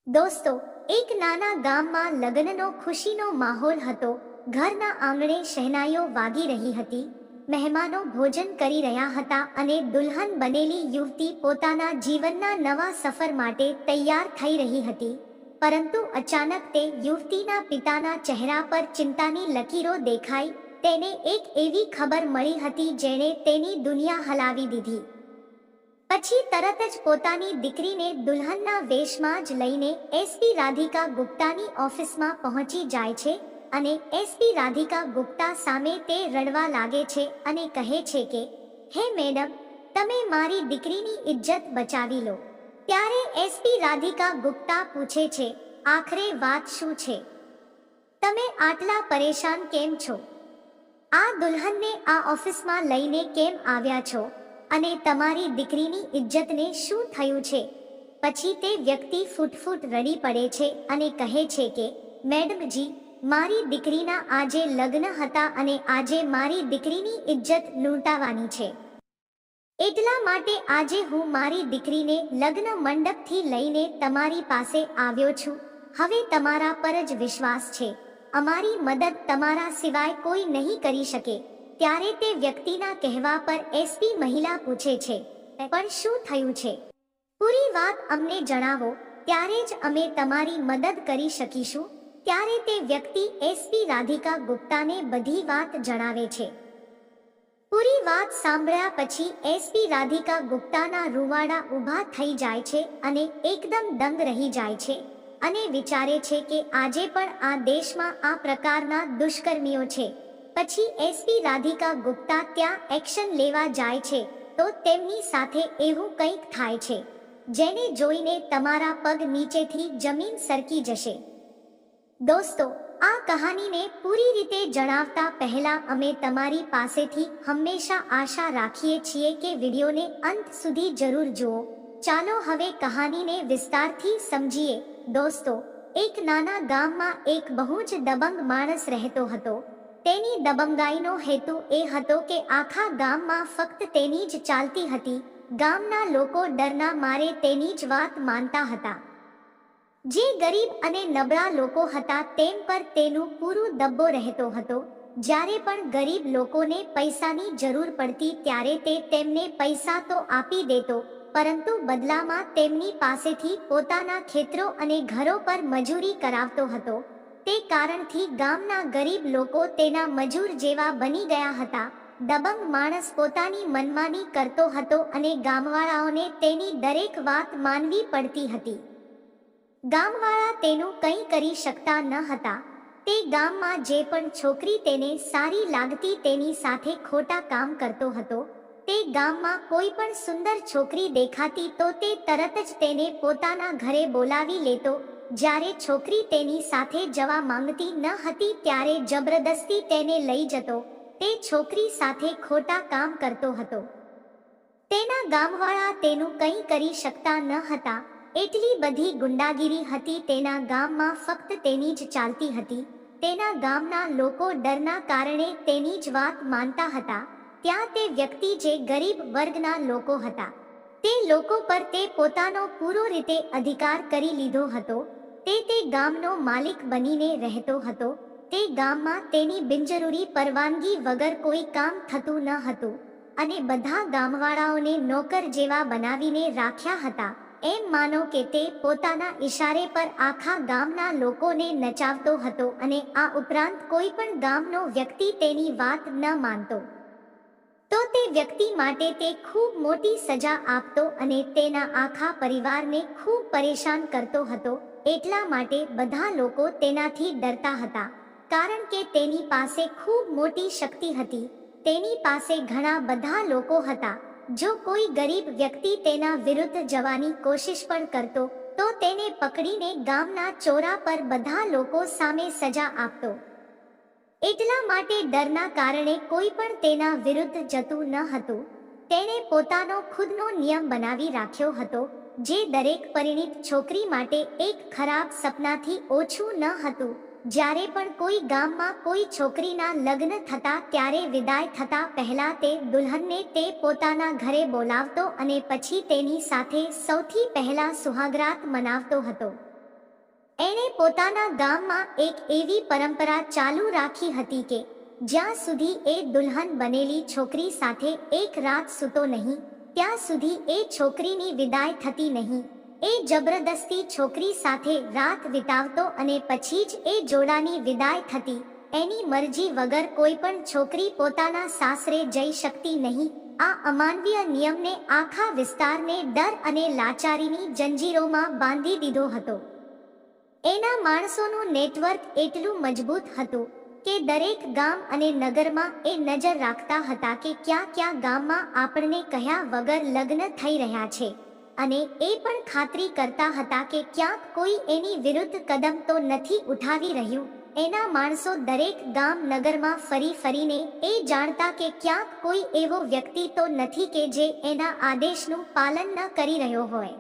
દોસ્તો, એક નાના ગામમાં લગ્નનો ખુશીનો માહોલ હતો. ઘરના આંગણે શહેનાઈઓ વાગી રહી હતી. મહેમાનો ભોજન કરી રહ્યા હતા અને દુલ્હન બનેલી યુવતી પોતાના જીવનના નવા સફર માટે તૈયાર થઈ રહી હતી. પરંતુ અચાનક તે યુવતીના પિતાના ચહેરા પર ચિંતાની લકીરો દેખાઈ. તેને એક એવી ખબર મળી હતી જેણે તેની દુનિયા હલાવી દીધી. પછી તરત જ પોતાની દીકરીને દુલ્હનના વેશમાં જ લઈને એસપી રાધિકા ગુપ્તાની ઓફિસમાં પહોંચી જાય છે અને એસપી રાધિકા ગુપ્તા સામે તે રડવા લાગે છે અને કહે છે કે, હે મેડમ, તમે મારી દીકરીની ઇજ્જત બચાવી લો. ત્યારે એસપી રાધિકા ગુપ્તા પૂછે છે, આખરે વાત શું છે? તમે આટલા પરેશાન કેમ છો? આ દુલ્હનને આ ઓફિસમાં લઈને કેમ આવ્યા છો? અને તમારી દીકરીની ઇજ્જતને શું થયું છે? પછી તે વ્યક્તિ ફૂટ રડી પડે છે અને કહે છે કે, મેડમજી, મારી દીકરીના આજે લગ્ન હતા અને આજે મારી દીકરીની ઇજ્જત લૂંટાવાની છે. એટલા માટે આજે હું મારી દીકરીને લગ્ન મંડપથી લઈને તમારી પાસે આવ્યો છું. હવે તમારા પર જ વિશ્વાસ છે. અમારી મદદ તમારા સિવાય કોઈ નહીં કરી શકે. ત્યારે તે વ્યક્તિના કહેવા પર એસપી મહિલા પૂછે છે, પણ શું થયું છે? પૂરી વાત અમને જણાવો, ત્યારે જ અમે તમારી મદદ કરી શકીશું. ત્યારે તે વ્યક્તિ એસપી રાધિકા ગુપ્તાને બધી વાત જણાવે છે. પૂરી વાત સાંભળ્યા પછી એસપી રાધિકા ગુપ્તાના રૂવાડા ઊભા થઈ જાય છે અને એકદમ દંગ રહી જાય છે અને વિચારે છે કે આજે પણ આ દેશમાં આ પ્રકારના દુષ્કર્મીઓ છે. પછી એસપી રાધિકા ગુપ્તા ત્યાં એક્શન લેવા જાય છે તો તેમની સાથે એવું કંઈક થાય છે જેને જોઈને તમારા પગ નીચેથી જમીન સરકી જશે. દોસ્તો, આ કહાનીને પૂરી રીતે જણાવતા પહેલા અમે તમારી પાસેથી હંમેશા આશા રાખીએ છીએ કે વિડીયોને અંત સુધી જરૂર જુઓ. ચાલો હવે કહાનીને વિસ્તારથી સમજીએ. દોસ્તો, એક નાના ગામમાં એક બહુ જ દબંગ માણસ રહેતો હતો. તેની દબંગાઈનો હેતુ એ હતો કે આખા ગામમાં ફક્ત તેની જ ચાલતી હતી. ગામના લોકો ડરના મારે તેની જ વાત માનતા હતા. જે ગરીબ અને નબળા લોકો હતા તેમ પર તેનું પૂરું દબ્બો રહેતો હતો. જ્યારે પણ ગરીબ લોકોને પૈસાની જરૂર પડતી ત્યારે તે તેમને પૈસા તો આપી દેતો, પરંતુ બદલામાં તેમની પાસેથી પોતાના ખેતરો અને ઘરો પર મજૂરી કરાવતો હતો. તે કારણથી ગામના ગરીબ લોકો તેના મજૂર જેવા બની ગયા હતા. દબંગ માણસ પોતાની મનમાની કરતો હતો અને ગામવાળાઓને તેની દરેક વાત માનવી પડતી હતી. ગામવાળા તેનું કંઈ કરી શકતા ન હતા. તે ગામમાં જે પણ છોકરી તેને સારી લાગતી તેની સાથે ખોટા કામ કરતો હતો. તે ગામમાં કોઈ પણ સુંદર છોકરી દેખાતી તો તે તરત જ તેને પોતાના ઘરે બોલાવી લેતો. જ્યારે છોકરી તેની સાથે જવા માંગતી ન હતી ત્યારે જબરદસ્તી તેને લઈ જતો. તે છોકરી સાથે ખોટા કામ કરતો હતો. તેના ગામવાળા તેનું કંઈ કરી શકતા ન હતા. એટલી બધી ગુંડાગીરી હતી તેના ગામમાં, ફક્ત તેની જ ચાલતી હતી. તેના ગામના લોકો ડરના કારણે તેની જ વાત માનતા હતા. ત્યાં તે વ્યક્તિ જે ગરીબ વર્ગના લોકો હતા તે લોકો પર તે પોતાનો પૂરો રીતે અધિકાર કરી લીધો હતો. તે ગામનો માલિક બનીને રહેતો હતો. તે ગામમાં તેની બિનજરૂરી પરવાનગી વગર કોઈ કામ થતું ન હતું અને બધા ગામવાળાઓને નોકર જેવા બનાવીને રાખ્યા હતા. એમ માનો કે તે પોતાના ઈશારે પર આખા ગામના લોકોને નચાવતો હતો અને આ ઉપરાંત કોઈ પણ ગામનો વ્યક્તિ તેની વાત ન માનતો તો તે વ્યક્તિ માટે તે ખૂબ મોટી સજા આપતો અને તેના આખા પરિવારને ખૂબ પરેશાન કરતો હતો. એટલા માટે બધા લોકો તેનાથી ડરતા હતા, કારણ કે તેની પાસે ખૂબ મોટી શક્તિ હતી. તેની પાસે ઘણા બધા લોકો હતા. જો કોઈ ગરીબ વ્યક્તિ તેના વિરુદ્ધ જવાની કોશિશ પણ કરતો તો તેને પકડીને ગામના ચોરા પર બધા લોકો સામે સજા આપતો. એટલા માટે ડરના કારણે કોઈ પણ તેના વિરુદ્ધ જતું ન હતું. તેણે પોતાનો ખુદનો નિયમ બનાવી રાખ્યો હતો, જે દરેક પરિણીત છોકરી માટે એક ખરાબ સપનાથી ઓછું ન હતું. જ્યારે પણ કોઈ ગામમાં કોઈ છોકરીના લગ્ન થતા ત્યારે વિદાય થતા પહેલા તે દુલ્હનને તે પોતાના ઘરે બોલાવતો અને પછી તેની સાથે સૌથી પહેલા સુહાગરાત મનાવતો હતો. એણે પોતાના ગામમાં એક એવી પરંપરા ચાલુ રાખી હતી કે જ્યાં સુધી એ દુલ્હન બનેલી છોકરી સાથે એક રાત સૂતો નહીં, ત્યાં સુધી એ છોકરીની વિદાય થતી નહીં. એ જબરદસ્તી છોકરી સાથે રાત વિતાવતો અને પછી જ એ જોડાની વિદાય થતી. એની મરજી વગર કોઈ પણ છોકરી પોતાના સાસરે જઈ શકતી નહીં. આ અમાનવીય નિયમને આખા વિસ્તારને ડર અને લાચારીની જંજીરોમાં બાંધી દીધો હતો. એના માણસોનું નેટવર્ક એટલું મજબૂત હતું કે દરેક ગામ અને નગરમાં એ નજર રાખતા હતા કે ક્યાં ક્યાં ગામમાં આપણને કહ્યા વગર લગ્ન થઈ રહ્યા છે, અને એ પણ ખાતરી કરતા હતા કે ક્યાંક કોઈ એની વિરુદ્ધ કદમ તો નથી ઉઠાવી રહ્યું. એના માણસો દરેક ગામ નગરમાં ફરી ફરીને એ જાણતા કે ક્યાંક કોઈ એવો વ્યક્તિ તો નથી કે જે એના આદેશનું પાલન ન કરી રહ્યો હોય.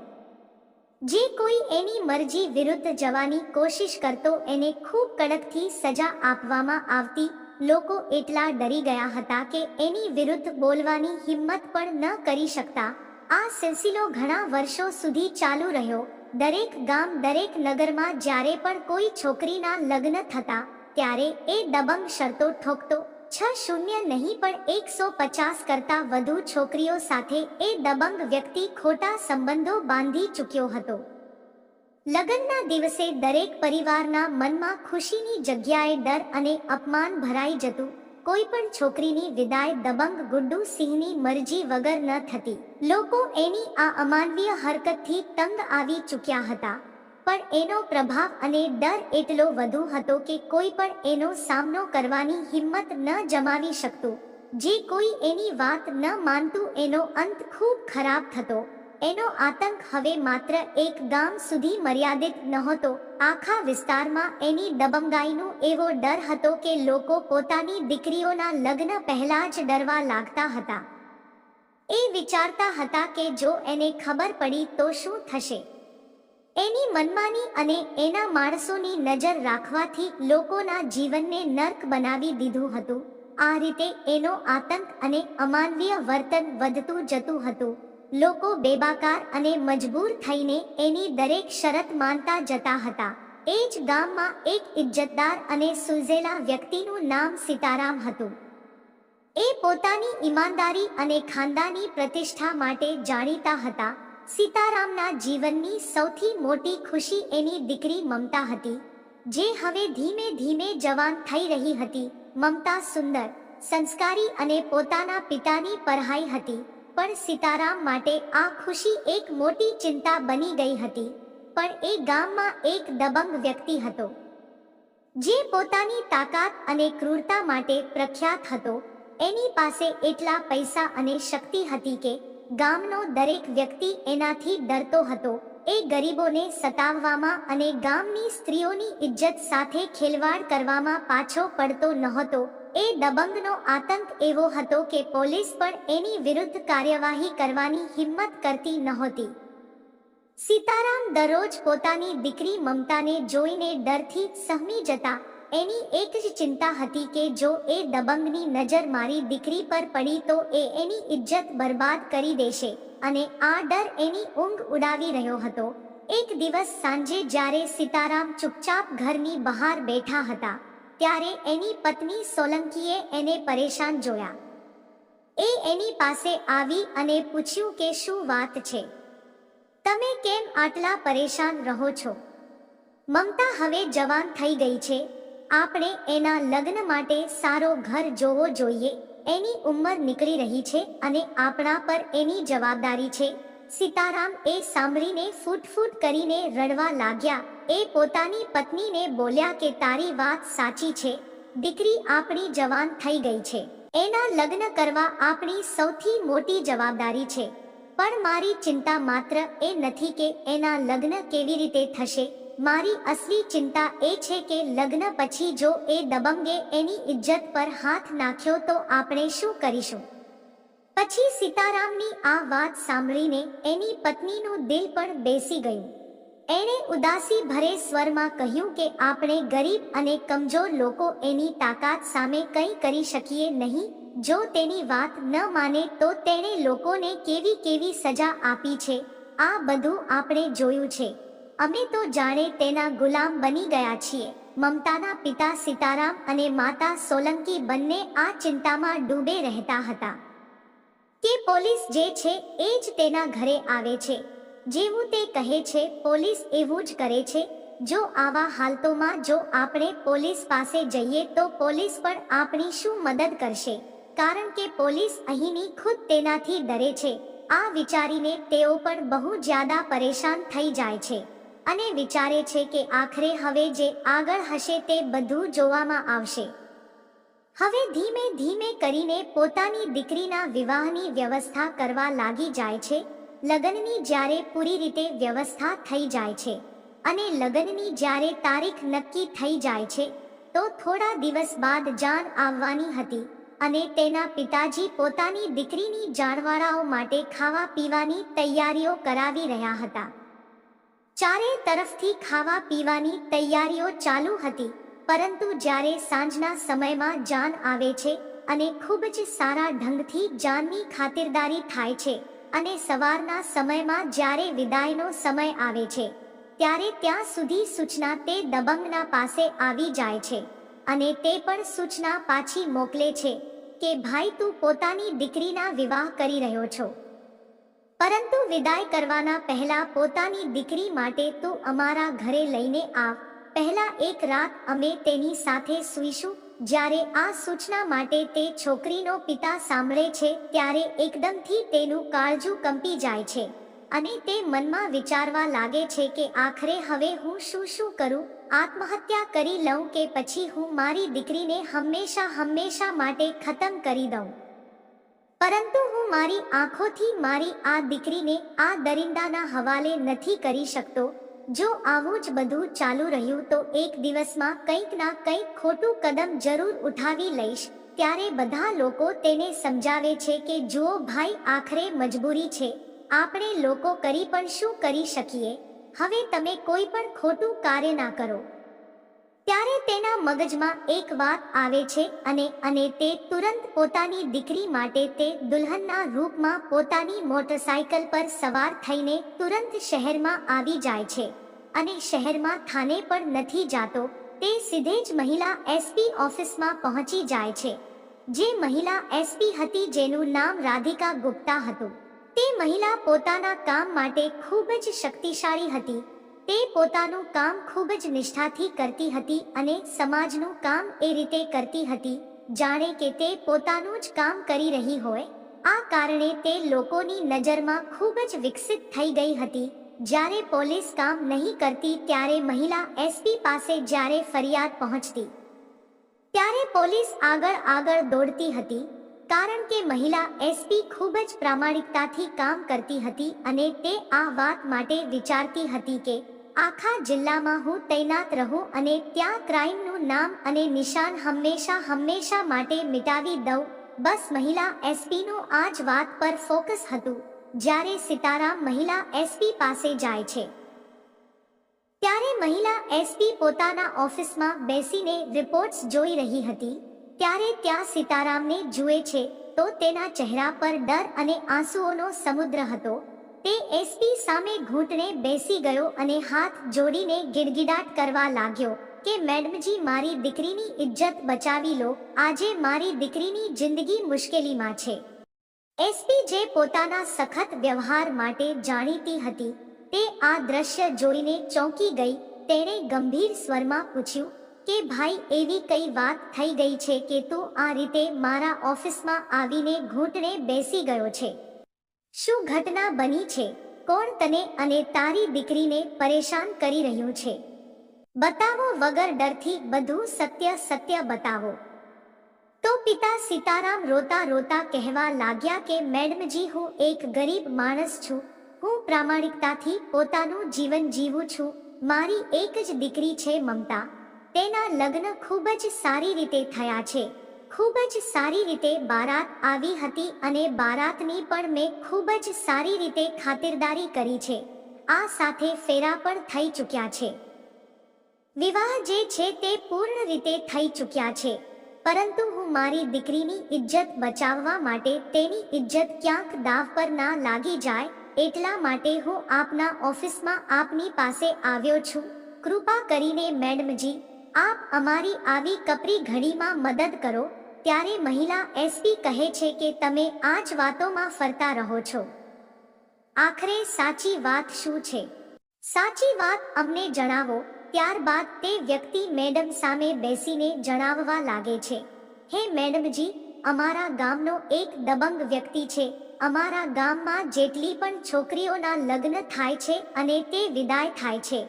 જે કોઈ એની મરજી વિરુદ્ધ જવાની કોશિશ કરતો એને ખૂબ કડકથી સજા આપવામાં આવતી. લોકો એટલા ડરી ગયા હતા કે એની વિરુદ્ધ બોલવાની હિંમત પણ ન કરી શકતા. આ સિલસિલો ઘણા વર્ષો સુધી ચાલુ રહ્યો. દરેક ગામ દરેક નગરમાં જ્યારે પણ કોઈ છોકરીના લગ્ન થતા ત્યારે એ દબંગ શરતો ઠોકતો. 6-0 નહીં પણ 150 કરતા વધુ છોકરીઓ સાથે એ દબંગ વ્યક્તિ ખોટા સંબંધો બાંધી ચૂક્યો હતો. લગ્નના દિવસે દરેક પરિવારના મનમાં ખુશીની જગ્યાએ ડર અને અપમાન ભરાઈ જતું. કોઈ પણ છોકરીની વિદાય દબંગ ગુડ્ડુ સિંહની મરજી વગર ન થતી. લોકો એની આ અમાનવીય હરકતથી તંગ આવી ચૂક્યા હતા, પણ એનો પ્રભાવ અને ડર એટલો વધુ હતો કે કોઈ પણ એનો સામનો કરવાની હિંમત ન જમાવી શકતું. જે કોઈ એની વાત ન માનતું એનો અંત ખૂબ ખરાબ થતો. એનો આતંક હવે માત્ર એક ગામ સુધી મર્યાદિત નહોતો. આખા વિસ્તારમાં એની દબંગાઈનો એવો ડર હતો કે લોકો પોતાની દીકરીઓના લગ્ન પહેલા જ ડરવા લાગતા હતા. એ વિચારતા હતા કે જો એને ખબર પડી તો શું થશે. એની મનમાની અને એના માણસોની નજર રાખવાથી લોકોના જીવનને નર્ક બનાવી દીધું હતું. આ રીતે એનો આતંક અને અમાનવીય વર્તન વધતું જતું હતું. લોકો બેબાકાર અને મજબૂર થઈને એની દરેક શરત માનતા જતા હતા. એ જ ગામમાં એક ઇજ્જતદાર અને સુલઝેલા વ્યક્તિનું નામ સીતારામ હતું. એ પોતાની ઈમાનદારી અને ખાનદાની પ્રતિષ્ઠા માટે જાણીતા હતા. સીતારામના જીવનની સૌથી મોટી ખુશી એની દીકરી મમતા હતી, જે હવે ધીમે ધીમે જવાન થઈ રહી હતી. મમતા સુંદર, સંસ્કારી અને પોતાના પિતાની પરહાઈ હતી. પણ સીતારામ માટે આ ખુશી એક મોટી ચિંતા બની ગઈ હતી. પણ એ ગામમાં એક દબંગ વ્યક્તિ હતો, જે પોતાની તાકાત અને ક્રૂરતા માટે પ્રખ્યાત હતો. એની પાસે એટલા પૈસા અને શક્તિ હતી કે ગામનો દરેક વ્યક્તિ એનાથી ડરતો હતો. એ ગરીબોને સતાવવામાં અને ગામની સ્ત્રીઓની ઇજ્જત સાથે ખેલવાડ કરવામાં પાછો પડતો નહોતો. એ દબંગનો આતંક એવો હતો કે પોલીસ પણ એની વિરુદ્ધ કાર્યવાહી કરવાની હિંમત કરતી નહોતી. સીતારામ દરરોજ પોતાની દીકરી મમતાને જોઈને ડરથી સહમી જતા. એની એક જ ચિંતા હતી કે જો એ દબંગની નજર મારી દીકરી પર પડી તો એ એની ઇજ્જત બરબાદ કરી દેશે, અને આ ડર એની ઊંઘ ઉડાવી રહ્યો હતો. એક દિવસ સાંજે જ્યારે સીતારામ ચૂપચાપ ઘરની બહાર બેઠા હતા, ત્યારે એની પત્ની સોલંકીએ એને પરેશાન જોયા. એ એની પાસે આવી અને પૂછ્યું કે શું વાત છે? તમે કેમ આટલા પરેશાન રહો છો? મમતા હવે જવાન થઈ ગઈ છે. આપણે એના લગ્ન માટે સારો ઘર જોવો જોઈએ. એની ઉંમર નીકળી રહી છે અને આપણા પર એની જવાબદારી છે. સીતારામ એ સાંભળીને ફૂટ કરીને રડવા લાગ્યા. એ પોતાની પત્નીને બોલ્યા કે તારી વાત સાચી છે. દીકરી આપણી જવાન થઈ ગઈ છે. એના લગ્ન કરવા આપણી સૌથી મોટી જવાબદારી છે. પણ મારી ચિંતા માત્ર એ નથી કે એના લગ્ન કેવી રીતે થશે. મારી અસલી ચિંતા એ છે કે લગ્ન પછી જો એ દબંગે એની ઇજ્જત પર હાથ નાખ્યો તો આપણે શું કરીશું? પછી સીતારામની આ વાત સાંભળીને એની પત્નીનું દિલ પણ બેસી ગયું. એણે ઉદાસી ભરે સ્વરમાં કહ્યું કે આપણે ગરીબ અને કમજોર લોકો એની તાકાત સામે કંઈ કરી શકીએ નહીં. જો તેની વાત ન માને તો તેણે લોકોને કેવી કેવી સજા આપી છે, આ બધું આપણે જોયું છે. અમે તો જાણે તેના ગુલામ બની ગયા છીએ. મમતાના પિતા સીતારામ અને માતા સોલંકી બંને આ ચિંતામાં ડૂબે રહેતા હતા કે પોલીસ જે છે એ જ તેના ઘરે આવે છે. જેવું તે કહે છે પોલીસ એવું જ કરે છે. જો આવા હાલતોમાં જો આપણે પોલીસ પાસે જઈએ તો પોલીસ પણ આપણી શું મદદ કરશે? કારણ કે પોલીસ અહીંની ખુદ તેનાથી ડરે છે. આ વિચારીને તેઓ પણ બહુ જ્યાદા પરેશાન થઈ જાય છે અને વિચારે છે કે આખરે હવે જે આગળ હશે તે બધું જોવામાં આવશે. હવે ધીમે ધીમે કરીને પોતાની દીકરીના વિવાહની વ્યવસ્થા કરવા લાગી જાય છે. લગ્નની જ્યારે પૂરી રીતે વ્યવસ્થા થઈ જાય છે અને લગ્નની જ્યારે તારીખ નક્કી થઈ જાય છે તો થોડા દિવસ બાદ જાન આવવાની હતી અને તેના પિતાજી પોતાની દીકરીની જાણવાળાઓ માટે ખાવા પીવાની તૈયારીઓ કરાવી રહ્યા હતા. ચારે તરફથી ખાવા પીવાની તૈયારીઓ ચાલુ હતી, પરંતુ જ્યારે સાંજના સમયમાં જાન આવે છે અને ખૂબ જ સારા ઢંગથી જાનની ખાતિરદારી થાય છે અને સવારના સમયમાં જ્યારે વિદાયનો સમય આવે છે ત્યારે ત્યાં સુધી સૂચના તે દબંગના પાસે આવી જાય છે અને તે પણ સૂચના પાછી મોકલે છે કે ભાઈ તું પોતાની દીકરીના વિવાહ કરી રહ્યો છો, પરંતુ વિદાય કરવાના પહેલા પોતાની દીકરી માટે તું અમારા ઘરે લઈને આવ. પહેલા એક રાત અમે તેની સાથે સૂઈશું. જ્યારે આ સૂચના માટે તે છોકરીનો પિતા સાંભળે છે ત્યારે એકદમથી તેનું કાળજું કંપી જાય છે અને તે મનમાં વિચારવા લાગે છે કે આખરે હવે હું શું કરું? આત્મહત્યા કરી લઉં કે પછી હું મારી દીકરીને હંમેશા માટે ખતમ કરી દઉં? પરંતુ હું મારી આંખોથી મારી આ દીકરીને આ દરિંદાના હવાલે નથી કરી શકતો. જો આવું જ બધું ચાલુ રહ્યું તો એક દિવસમાં કંઈક ના કંઈક ખોટું કદમ જરૂર ઉઠાવી લઈશ. ત્યારે બધા લોકો તેને સમજાવે છે કે જુઓ ભાઈ, આખરે મજબૂરી છે, આપણે લોકો કરી પણ શું કરી શકીએ? હવે તમે કોઈ પણ ખોટું કાર્ય ના કરો. ત્યારે તેના મગજમાં એક વાત આવે છે અને તે તુરંત પોતાની દીકરી માટે તે દુલ્હનના રૂપમાં પોતાની મોટરસાયકલ પર સવાર થઈને તુરંત શહેરમાં આવી જાય છે અને શહેરમાં થાને પણ નથી જાતો. તે સીધે જ મહિલા એસપી ઓફિસમાં પહોંચી જાય છે. જે મહિલા એસપી હતી જેનું નામ રાધિકા ગુપ્તા હતું. તે મહિલા પોતાના કામ માટે ખૂબ જ શક્તિશાળી હતી. તે પોતાનું કામ ખૂબ જ નિષ્ઠાથી કરતી હતી અને સમાજનું કામ એ રીતે કરતી હતી જાણે કે તે પોતાનું જ કામ કરી રહી હોય. આ કારણે તે લોકોની નજરમાં ખૂબ જ વિકસિત થઈ ગઈ હતી. જ્યારે પોલીસ કામ નહીં કરતી ત્યારે મહિલા એસપી પાસે જ્યારે ફરિયાદ પહોંચતી ત્યારે પોલીસ આગળ દોડતી હતી, કારણ કે મહિલા એસપી ખૂબ જ પ્રામાણિકતાથી કામ કરતી હતી અને તે આ વાત માટે વિચારતી હતી કે આખા જિલ્લામાં હું તૈનાત રહું અને ત્યાં ક્રાઇમનું નામ અને નિશાન હંમેશા માટે મિટાવી દઉં. બસ મહિલા એસપીનું આ જ વાત પર ફોકસ હતું. જ્યારે સીતારામ મહિલા એસપી પાસે જાય છે ત્યારે મહિલા એસપી પોતાના ઓફિસમાં બેસીને રિપોર્ટ્સ જોઈ રહી હતી. ત્યારે ત્યાં સીતારામને જુએ છે તો તેના ચહેરા પર ડર અને આંસુઓનો સમુદ્ર હતો. તે એસપી સામે ઘૂંટણે બેસી ગયો અને હાથ જોડીને ગિડગિડાટ કરવા લાગ્યો કે મેડમજી, મારી દીકરીની ઇજ્જત બચાવી લો. આજે મારી દીકરીની જિંદગી મુશ્કેલીમાં છે. એસપી જે પોતાના સખત વ્યવહાર માટે જાણીતી હતી તે આ દ્રશ્ય જોઈને ચોંકી ગઈ. તેણે ગંભીર સ્વરમાં પૂછ્યું કે ભાઈ, એવી કઈ વાત થઈ ગઈ છે કે તું આ રીતે મારા ઓફિસમાં આવીને ઘૂંટણે બેસી ગયો છે? શું ઘટના બની છે? કોણ તને અને તારી દીકરીને પરેશાન કરી રહ્યું છે? બતાવો, વગર ડરથી બધું સત્ય બતાવો. તો પિતા સીતારામ રોતા કહેવા લાગ્યા કે મેડમજી, હું એક ગરીબ માણસ છું. હું પ્રામાણિકતાથી પોતાનું જીવન જીવું છું. મારી એક જ દીકરી છે મમતા. તેના લગ્ન ખૂબ જ સારી રીતે થયા છે. ખૂબ જ સારી રીતે બારાત આવી હતી અને બારાતની પણ મેં ખૂબ જ સારી રીતે ખાતિરદારી કરી છે. આ સાથે ફેરા પણ થઈ ચૂક્યા છે. વિવાહ જે છે તે પૂર્ણ રીતે થઈ ચૂક્યા છે. પરંતુ હું મારી દીકરીની ઇજ્જત બચાવવા માટે તેની ઇજ્જત ક્યાંક દાવ પર ના લાગી જાય એટલા માટે હું આપના ઓફિસમાં આપની પાસે આવ્યો છું. કૃપા કરીને મેડમજી, આપ અમારી આવી કપરી ઘડીમાં મદદ કરો. ત્યારે મહિલા એસપી કહે છે કે તમે આ જ વાતોમાં ફરતા રહો છો. આખરે સાચી વાત શું છે? સાચી વાત અમને જણાવો. ત્યારબાદ તે વ્યક્તિ મેડમ સામે બેસીને જણાવવા લાગે છે. હે મેડમજી, અમારા ગામનો એક દબંગ વ્યક્તિ છે. અમારા ગામમાં જેટલી પણ છોકરીઓના લગ્ન થાય છે અને તે વિદાય થાય છે,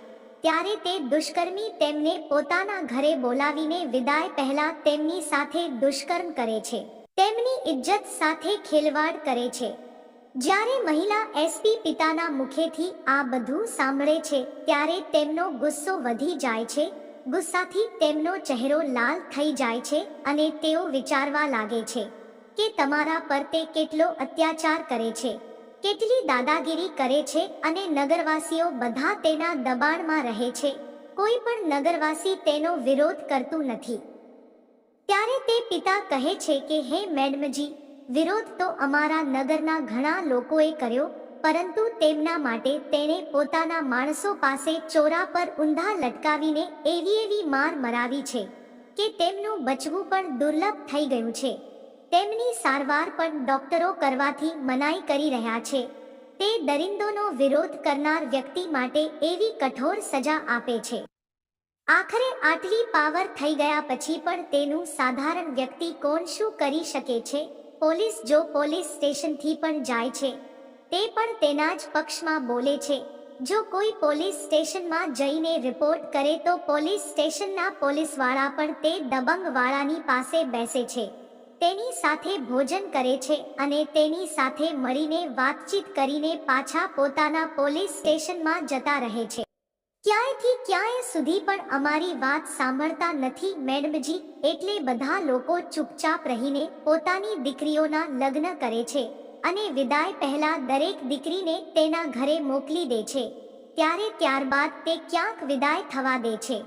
ત્યારે તે દુષ્કર્મી તેમને પોતાના ઘરે બોલાવીને વિદાય પહેલા તેમની સાથે દુષ્કર્મ કરે છે. તેમની ઇજ્જત સાથે ખેલવાડ કરે છે. જ્યારે મહિલા એસપી પિતાના મુખેથી આ બધું સાંભળે છે ત્યારે તેમનો ગુસ્સો વધી જાય છે. ગુસ્સાથી તેમનો ચહેરો લાલ થઈ જાય છે અને તેઓ વિચારવા લાગે છે કે તમારા પર તે કેટલો અત્યાચાર કરે છે, કેટલી દાદાગીરી કરે છે અને નગરવાસીઓ બધા તેના દબાણમાં રહે છે. કોઈ પણ નગરવાસી તેનો વિરોધ કરતું નથી. ત્યારે તે પિતા કહે છે કે હે મેડમજી, વિરોધ તો અમારા નગરના ઘણા લોકોએ કર્યો, પરંતુ તેમના માટે તેણે પોતાના માણસો પાસે ચોરા પર ઊંધા લટકાવીને એવી માર મરાવી છે કે તેમનું બચવું પણ દુર્લભ થઈ ગયું છે. તેમની સારવાર પણ ડોક્ટરો કરવાથી મનાઈ કરી રહ્યા છે. તે દરિંદોનો વિરોધ કરનાર વ્યક્તિ માટે એવી કઠોર સજા આપે છે. આખરે આટલી પાવર થઈ ગયા પછી પણ તેનું સાધારણ વ્યક્તિ કોણ શું કરી શકે છે? પોલીસ જો પોલીસ સ્ટેશનથી પણ જાય છે, તે પણ તેના જ પક્ષમાં બોલે છે. જો કોઈ પોલીસ સ્ટેશનમાં જઈને રિપોર્ટ કરે તો પોલીસ સ્ટેશનના પોલીસવાળા પણ તે દબંગવાળાની પાસે બેસે છે, તેની સાથે ભોજન કરે છે અને તેની સાથે મળીને વાતચીત કરીને પાછા પોતાના પોલીસ સ્ટેશનમાં જતા રહે છે. ક્યાંયથી ક્યાંય સુધી પણ અમારી વાત સાંભળતા નથી મેડમજી. એટલે બધા લોકો ચૂપચાપ રહીને પોતાની દીકરીઓના લગ્ન કરે છે અને વિદાય પહેલા દરેક દીકરીને તેના ઘરે મોકલી દે છે. ત્યારબાદ તે ક્યાંક વિદાય થવા દે છે.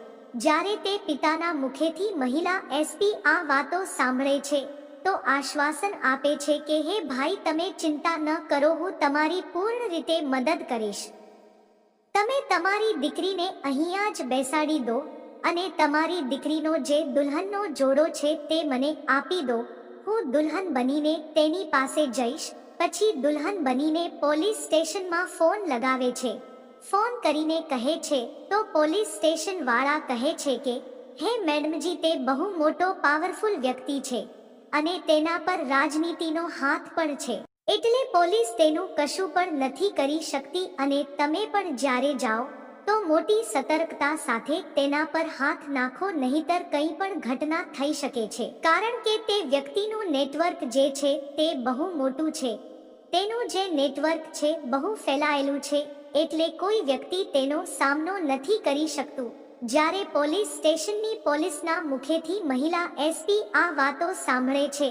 જ્યારે તે પિતાના મુખેથી મહિલા એસપી આ વાતો સાંભળે છે તો આશ્વાસન આપે છે કે હે ભાઈ, તમે ચિંતા ન કરો, હું તમારી પૂર્ણ રીતે મદદ કરીશ. તમે તમારી દીકરીને અહીંયા જ બેસાડી દો અને તમારી દીકરીનો જે દુલ્હનનો જોડો છે તે મને આપી દો. હું દુલ્હન બનીને તેની પાસે જઈશ. પછી દુલ્હન બનીને પોલીસ સ્ટેશનમાં ફોન લગાવે છે. ફોન કરીને કહે છે તો પોલીસ સ્ટેશન વાળા કહે છે કે હે મેડમજી, તે બહુ મોટો પાવરફુલ વ્યક્તિ છે અને તેના પર રાજનીતિનો હાથ પણ છે, એટલે પોલીસ તેનું કશું પણ નથી કરી શકતી અને તમે પણ જ્યારે જાઓ તો મોટી સતર્કતા સાથે તેના પર હાથ નાખો, નહીંતર કંઈ પણ ઘટના થઈ શકે છે. કારણ કે તે વ્યક્તિનું નેટવર્ક જે છે તે બહુ મોટું છે. તેનું જે નેટવર્ક છે બહુ ફેલાયેલું છે, એટલે કોઈ વ્યક્તિ તેનો સામનો નથી કરી શકતું. જ્યારે પોલીસ સ્ટેશનની પોલીસના મુખેથી મહિલા એસપી આ વાતો સાંભળે છે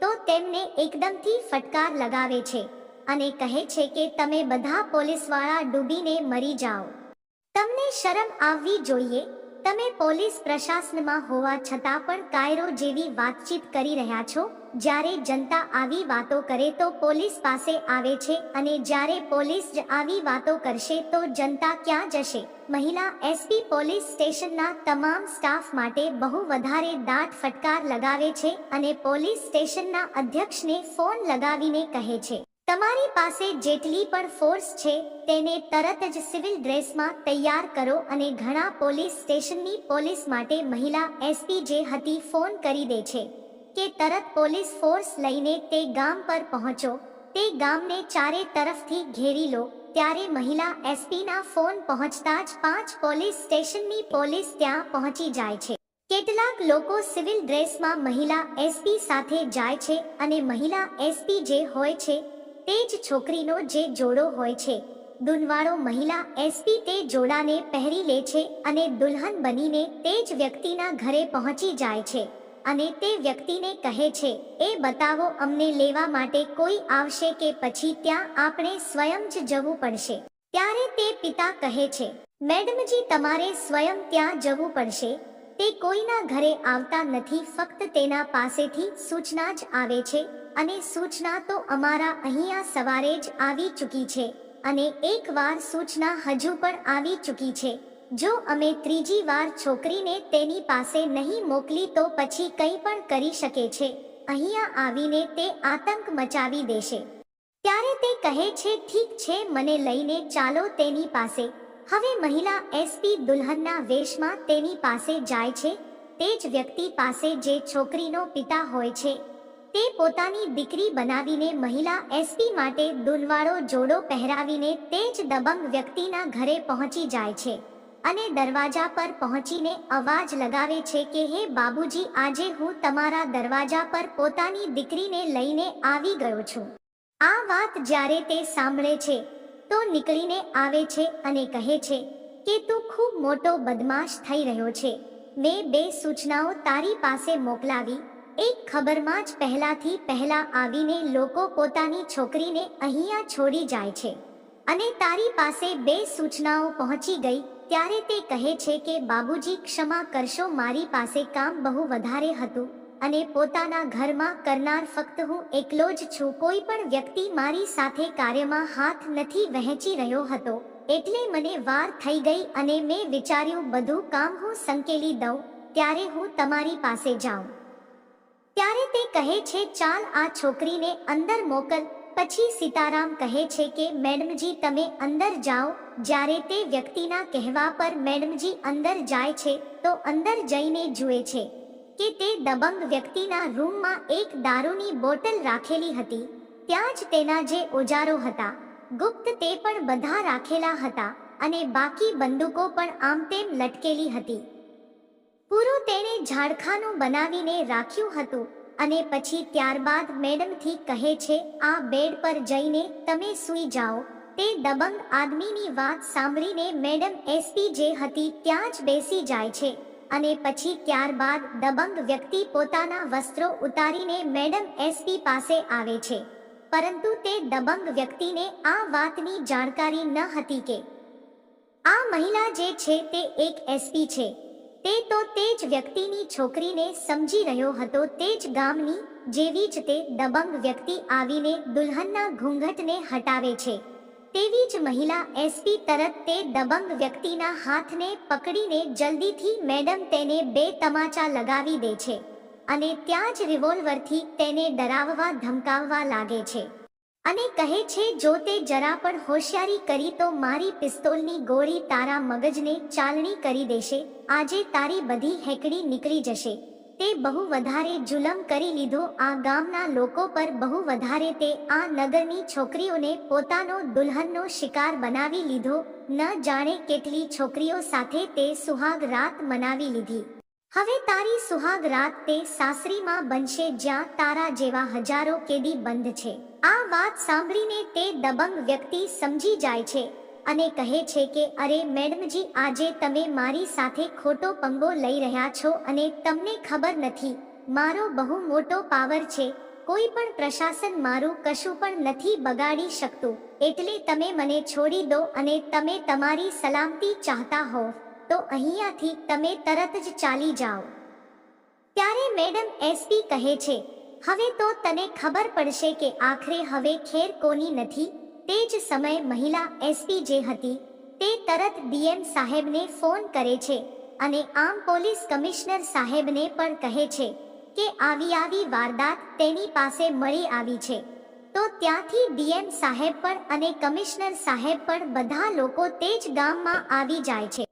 તો તેમને એકદમથી ફટકાર લગાવે છે અને કહે છે કે તમે બધા પોલીસવાળા ડૂબીને મરી જાઓ. તમને શરમ આવવી જોઈએ. તમે પોલીસ પ્રશાસનમાં હોવા છતાં પણ કાયરો જેવી વાતચીત કરી રહ્યા છો. જ્યારે જનતા આવી વાતો કરે તો પોલીસ પાસે આવે છે અને જ્યારે પોલીસ જ આવી વાતો કરશે તો જનતા ક્યાં જશે? મહિલા એસપી પોલીસ સ્ટેશનના તમામ સ્ટાફ માટે બહુ વધારે દાટ ફટકાર લગાવે છે અને પોલીસ સ્ટેશનના અધ્યક્ષને ફોન લગાવીને કહે છે, તમારી પાસે જેટલી પણ ફોર્સ છે તેને તરત જ સિવિલ ડ્રેસમાં તૈયાર કરો અને ઘણા પોલીસ સ્ટેશનની પોલીસ માટે મહિલા એસપી જે હતી ફોન કરી દે છે કે તરત પોલીસ ફોર્સ લઈને તે ગામ પર પહોંચો, તે ગામને ચારે તરફથી ઘેરી લો. ત્યારે મહિલા એસપીના ફોન પહોંચતા જ 5 પોલીસ સ્ટેશનની પોલીસ ત્યાં પહોંચી જાય છે. કેટલાક લોકો સિવિલ ડ્રેસમાં મહિલા એસપી સાથે જાય છે અને મહિલા એસપી જે હોય છે તે જ છોકરીનો જે જોડો હોય છે, દુનવાળો મહિલા એસપી તે જોડાને પહેરી લે છે અને દુલ્હન બનીને તે જ વ્યક્તિના ઘરે પહોંચી જાય છે અને તે વ્યક્તિને કહે છે, એ બતાવો અમને લેવા માટે કોઈ આવશે કે પછી ત્યાં આપણે સ્વયં જ જવું પડશે? ત્યારે તે પિતા કહે છે, મેડમજી, તમારે સ્વયં ત્યાં જવું પડશે. તે કોઈના ઘરે આવતા નથી, ફક્ત તેના પાસેથી સૂચના જ આવે છે અને સૂચના તો અમારા અહીંયા સવારે જ આવી ચૂકી છે અને એકવાર સૂચના હજુ પણ આવી ચૂકી છે. જો અમે ત્રીજી વાર છોકરીને તેની પાસે નહીં મોકલી તો પછી કંઈ પણ કરી શકે છે. અહીંયા આવીને તે આતંક મચાવી દેશે. ત્યારે તે કહે છે, ઠીક છે, મને લઈને ચાલો તેની પાસે. હવે મહિલા એસપી દુલ્હનના વેશમાં તેની પાસે જાય છે. તે જ વ્યક્તિ પાસે જે છોકરીનો પિતા હોય છે. તે પોતાની દીકરી બનાવીને મહિલા એસપી માટે દુલ્હાવાળો જોડો પહેરાવીને તે જ દબંગ વ્યક્તિના ઘરે પહોંચી જાય છે અને દરવાજા પર પહોંચીને અવાજ લગાવે છે કે હે બાબુજી, આજે હું તમારા દરવાજા પર પોતાની દીકરીને લઈને આવી ગયો છું. આ વાત જ્યારે તે સાંભળે છે તો નીકળીને આવે છે અને કહે છે કે તું ખૂબ મોટો બદમાશ થઈ રહ્યો છે. મેં 2 સૂચનાઓ તારી પાસે મોકલાવી. એક ખબરમાં જ પહેલા આવીને લોકો પોતાની છોકરીને અહીંયા છોડી જાય છે અને તારી પાસે 2 સૂચનાઓ પહોંચી ગઈ. ત્યારે તે કહે છે કે બાબુજી, ક્ષમા કરશો, મારી પાસે કામ બહુ વધારે હતું અને પોતાના ઘરમાં કરનાર ફક્ત હું એકલો જ છું. કોઈ પણ વ્યક્તિ મારી સાથે કાર્યમાં હાથ નથી વહેંચી રહ્યો હતો, એટલે મને વાર થઈ ગઈ અને મેં વિચાર્યું બધું કામ હું સંકેલી દઉં, ત્યારે હું તમારી પાસે જાઉં. ત્યારે તે કહે છે, ચાલ આ છોકરીને અંદર મોકલ. પછી સીતારામ કહે છે કે મેડમજી, તમે અંદર જાઓ. જ્યારે તે વ્યક્તિના કહેવા પર મેડમજી અંદર જાય છે તો અંદર જઈને જુએ છે કે તે દબંગ વ્યક્તિના રૂમમાં એક દારૂની બોટલ રાખેલી હતી. ત્યાં જ તેના જે ઓજારો હતા ગુપ્ત તે પણ બધા રાખેલા હતા અને બાકી બંદૂકો પણ આમ તેમ લટકેલી હતી. પૂરું તેણે ઝાડખાનું બનાવીને રાખ્યું હતું અને પછી ત્યારબાદ મેડમથી કહે છે, આ બેડ પર જઈને તમે સૂઈ જાઓ. તે દબંગ આદમીની વાત સાંભળીને મેડમ એસપી જે હતી ત્યાં જ બેસી જાય છે અને પછી ત્યારબાદ દબંગ વ્યક્તિ પોતાના વસ્ત્રો ઉતારીને મેડમ એસપી પાસે આવે છે. પરંતુ તે દબંગ વ્યક્તિને આ વાતની જાણકારી ન હતી કે આ મહિલા જે છે તે એક એસપી છે. તે તો તે જ વ્યક્તિની છોકરીને સમજી રહ્યો હતો. તે જ ગામની. જેવી જ તે દબંગ વ્યક્તિ આવીને દુલ્હનના ઘૂંઘટને હટાવે છે તેવી જ મહિલા એસપી તરત તે દબંગ વ્યક્તિના હાથને પકડીને જલ્દીથી મેડમ તેને 2 તમાચા લગાવી દે છે અને ત્યાં જ રિવોલ્વરથી તેને ડરાવવા ધમકાવવા લાગે છે અને કહે છે, જો તે જરા પણ હોશિયારી કરી તો મારી પિસ્તોલની ગોળી તારા મગજને ચાલણી કરી દેશે. આજે તારી બધી હેકડી નીકળી જશે. તે બહુ વધારે જુલમ કરી લીધો આ ગામના લોકો પર, બહુ વધારે. તે આ નગરની છોકરીઓને પોતાનો દુલ્હનનો શિકાર બનાવી લીધો. ન જાણે કેટલી છોકરીઓ સાથે તે સુહાગ રાત મનાવી લીધી. હવે તારી સુહાગ રાત તે સાસરીમાં બનશે જ્યાં તારા જેવા હજારો કેદી બંધ છે. આ વાત સાંભળીને તે દબંગ વ્યક્તિ સમજી જાય છે અને કહે છે કે અરે મેડમજી, આજે તમે મારી સાથે ખોટો પંગો લઈ રહ્યા છો અને તમને ખબર નથી મારો બહુ મોટો પાવર છે. કોઈ પણ પ્રશાસન મારું કશું પણ નથી બગાડી શકતું. એટલે તમે મને છોડી દો અને તમે તમારી સલામતી ચાહતા હો તો અહીંયાથી તમે તરત જ ચાલી જાઓ. ત્યારે મેડમ એસપી કહે છે, હવે તો તને ખબર પડશે કે આખરે હવે ખેર કોની નથી. તે જ સમયે મહિલા એસપી જે હતી તે તરત ડીએમ સાહેબને ફોન કરે છે અને આમ પોલીસ કમિશનર સાહેબને પણ કહે છે કે આવી વારદાત તેની પાસે મળી આવી છે. તો ત્યાંથી ડીએમ સાહેબ પણ અને કમિશનર સાહેબ પણ બધા લોકો તે જ ગામમાં આવી જાય છે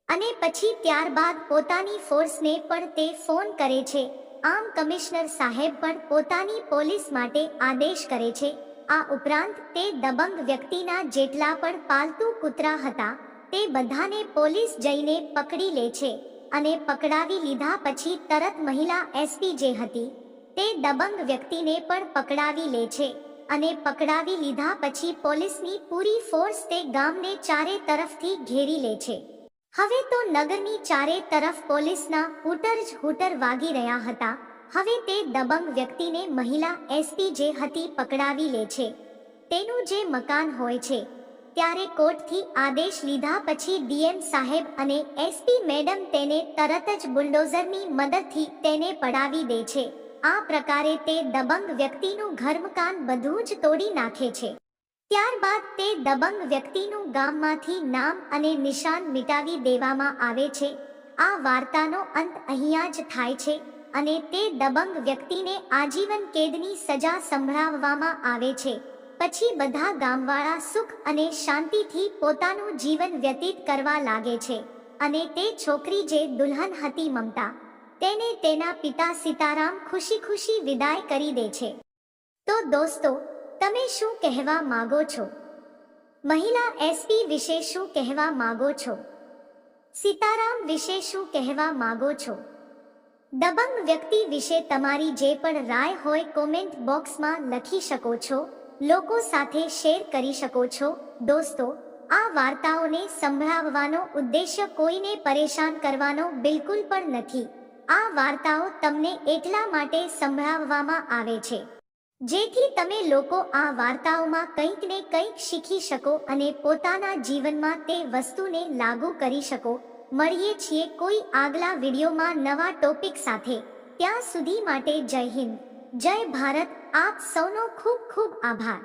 અને પછી ત્યારબાદ પોતાની ફોર્સને પણ તે ફોન કરે છે. આમ કમિશનર સાહેબ પણ પોતાની પોલીસ માટે આદેશ કરે છે. આ ઉપરાંત તે દબંગ વ્યક્તિના જેટલા પણ પાલતુ કૂતરા હતા તે બધાને પોલીસ જઈને પકડી લે છે અને પકડાવી લીધા પછી તરત મહિલા એસપી જે હતી તે દબંગ વ્યક્તિને પણ પકડાવી લે છે અને પકડાવી લીધા પછી પોલીસની પૂરી ફોર્સ તે ગામને ચારે તરફથી ઘેરી લે છે. હવે તો નગરની ચારે તરફ પોલીસના હૂટર જ હૂટર વાગી રહ્યા હતા. હવે તે દબંગ વ્યક્તિને મહિલા એસપી જે હતી પકડાવી લે છે. તેનું જે મકાન હોય છે ત્યારે કોર્ટથી આદેશ લીધા પછી ડીએમ સાહેબ અને એસપી મેડમ તેને તરત જ બુલડોઝરની મદદથી તેને પડાવી દે છે. આ પ્રકારે તે દબંગ વ્યક્તિનું ઘરમકાન બધું જ તોડી નાખે છે. ત્યારબાદ તે દબંગ વ્યક્તિનું ગામમાંથી નામ અને નિશાન મિટાવી દેવામાં આવે છે. આ વાર્તાનો અંત અહીંયા જ થાય છે અને તે દબંગ વ્યક્તિને આજીવન કેદની સજા સંભળાવવામાં આવે છે. પછી બધા ગામવાળા સુખ અને શાંતિથી પોતાનું જીવન વ્યતીત કરવા લાગે છે અને તે છોકરી જે દુલ્હન હતી મમતા, તેને તેના પિતા સીતારામ ખુશી ખુશી વિદાય કરી દે છે. તો દોસ્તો, તમે શું કહેવા માંગો છો? મહિલા એસપી વિશે શું કહેવા માંગો છો? સીતારામ વિશે શું કહેવા માંગો છો? દબંગ વ્યક્તિ વિશે તમારી જે પણ રાય હોય કોમેન્ટ બોક્સમાં લખી શકો છો, લોકો સાથે શેર કરી શકો છો. દોસ્તો, આ વાર્તાઓને સંભળાવવાનો ઉદ્દેશ્ય કોઈને પરેશાન કરવાનો બિલકુલ પણ નથી. આ વાર્તાઓ તમને એટલા માટે સંભળાવવામાં આવે છે જેથી તમે લોકો આ વાર્તાઓમાં કંઈક ને કંઈક શીખી શકો અને પોતાના જીવનમાં તે વસ્તુને લાગુ કરી શકો. મળીએ છીએ કોઈ આગલા વિડીયોમાં નવા ટોપિક સાથે. ત્યાં સુધી માટે જય હિન્દ, જય ભારત. આપ સૌનો ખૂબ ખૂબ આભાર.